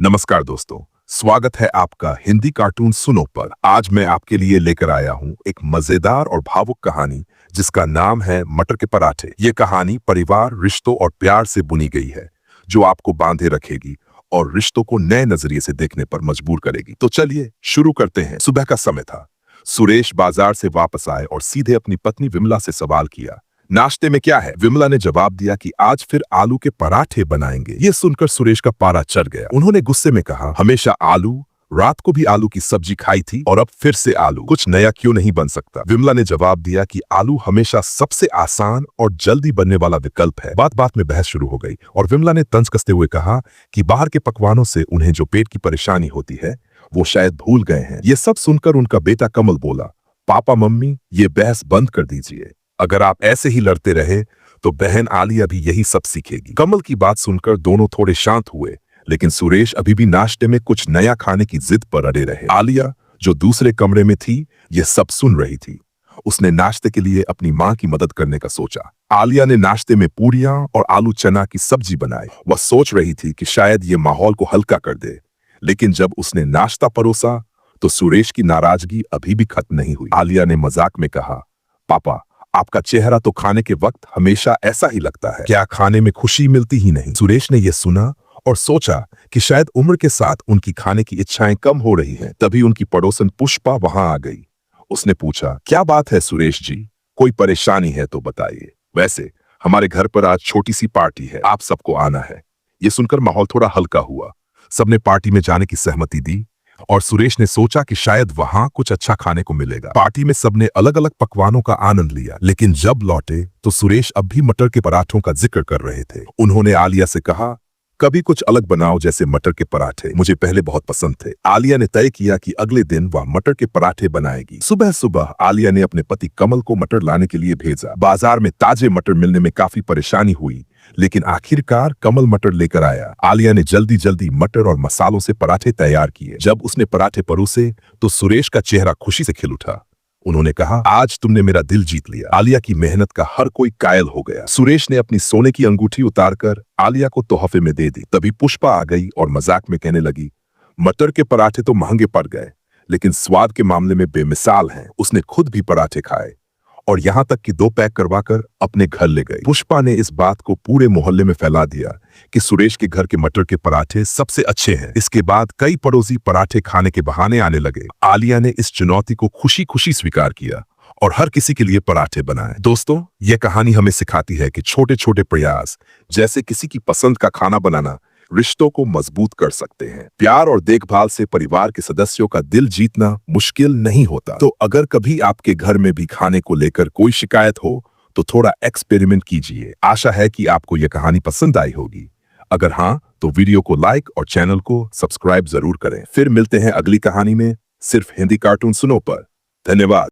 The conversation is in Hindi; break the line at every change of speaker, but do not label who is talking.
नमस्कार दोस्तों, स्वागत है आपका हिंदी कार्टून सुनो पर। आज मैं आपके लिए लेकर आया हूं एक मजेदार और भावुक कहानी जिसका नाम है मटर के पराठे। ये कहानी परिवार, रिश्तों और प्यार से बुनी गई है जो आपको बांधे रखेगी और रिश्तों को नए नजरिए से देखने पर मजबूर करेगी। तो चलिए शुरू करते हैं। सुबह का समय था। सुरेश बाजार से वापस आए और सीधे अपनी पत्नी विमला से सवाल किया, नाश्ते में क्या है? विमला ने जवाब दिया कि आज फिर आलू के पराठे बनाएंगे। ये सुनकर सुरेश का पारा चढ़ गया। उन्होंने गुस्से में कहा, हमेशा आलू, रात को भी आलू की सब्जी खाई थी और अब फिर से आलू, कुछ नया क्यों नहीं बन सकता? विमला ने जवाब दिया कि आलू हमेशा सबसे आसान और जल्दी बनने वाला विकल्प है। बात बात में बहस शुरू हो गई और विमला ने तंज कसते हुए कहा कि बाहर के पकवानों से उन्हें जो पेट की परेशानी होती है वो शायद भूल गए हैं। ये सब सुनकर उनका बेटा कमल बोला, पापा मम्मी, ये बहस बंद कर दीजिए। अगर आप ऐसे ही लड़ते रहे तो बहन आलिया भी यही सब सीखेगी। कमल की बात सुनकर दोनों थोड़े शांत हुए, लेकिन सुरेश अभी भी नाश्ते में कुछ नया खाने की जिद पर अड़े रहे। आलिया, जो दूसरे कमरे में थी, यह सब सुन रही थी। उसने नाश्ते के लिए अपनी माँ की मदद करने का सोचा। आलिया ने नाश्ते में पूरियां और आलू चना की सब्जी बनाई। वह सोच रही थी कि शायद ये माहौल को हल्का कर दे, लेकिन जब उसने नाश्ता परोसा तो सुरेश की नाराजगी अभी भी खत्म नहीं हुई। आलिया ने मजाक में कहा, पापा, आपका चेहरा तो खाने के वक्त हमेशा ऐसा ही लगता है, क्या खाने में खुशी मिलती ही नहीं? सुरेश ने यह सुना और सोचा कि शायद उम्र के साथ उनकी खाने की इच्छाएं कम हो रही हैं। तभी उनकी पड़ोसन पुष्पा वहां आ गई। उसने पूछा, क्या बात है सुरेश जी, कोई परेशानी है तो बताइए। वैसे हमारे घर पर आज छोटी सी पार्टी है, आप सबको आना है। ये सुनकर माहौल थोड़ा हल्का हुआ। सबने पार्टी में जाने की सहमति दी और सुरेश ने सोचा कि शायद वहां कुछ अच्छा खाने को मिलेगा। पार्टी में सबने अलग अलग पकवानों का आनंद लिया, लेकिन जब लौटे तो सुरेश अब भी मटर के पराठों का जिक्र कर रहे थे। उन्होंने आलिया से कहा, कभी कुछ अलग बनाओ, जैसे मटर के पराठे मुझे पहले बहुत पसंद थे। आलिया ने तय किया कि अगले दिन वह मटर के पराठे बनाएगी। सुबह सुबह आलिया ने अपने पति कमल को मटर लाने के लिए भेजा। बाजार में ताजे मटर मिलने में काफी परेशानी हुई, लेकिन आखिरकार कमल मटर लेकर आया। आलिया ने जल्दी जल्दी मटर और मसालों से पराठे तैयार किए। जब उसने पराठे परोसे तो सुरेश का चेहरा खुशी से खिल उठा। उन्होंने कहा, आज तुमने मेरा दिल जीत लिया। आलिया की मेहनत का हर कोई कायल हो गया। सुरेश ने अपनी सोने की अंगूठी उतारकर आलिया को तोहफे में दे दी। तभी पुष्पा आ गई और मजाक में कहने लगी, मटर के पराठे तो महंगे पड़ गए, लेकिन स्वाद के मामले में बेमिसाल हैं। उसने खुद भी पराठे खाए और यहाँ तक कि 2 पैक करवाकर अपने घर ले गई। पुष्पा ने इस बात को पूरे मोहल्ले में फैला दिया कि सुरेश के घर के मटर के पराठे सबसे अच्छे हैं। इसके बाद कई पड़ोसी पराठे खाने के बहाने आने लगे। आलिया ने इस चुनौती को खुशी खुशी स्वीकार किया और हर किसी के लिए पराठे बनाए। दोस्तों, यह कहानी हमें सिखाती है कि छोटे छोटे प्रयास, जैसे किसी की पसंद का खाना बनाना, रिश्तों को मजबूत कर सकते हैं। प्यार और देखभाल से परिवार के सदस्यों का दिल जीतना मुश्किल नहीं होता। तो अगर कभी आपके घर में भी खाने को लेकर कोई शिकायत हो तो थोड़ा एक्सपेरिमेंट कीजिए। आशा है कि आपको यह कहानी पसंद आई होगी। अगर हाँ, तो वीडियो को लाइक और चैनल को सब्सक्राइब जरूर करें। फिर मिलते हैं अगली कहानी में, सिर्फ हिंदी कार्टून सुनो पर। धन्यवाद।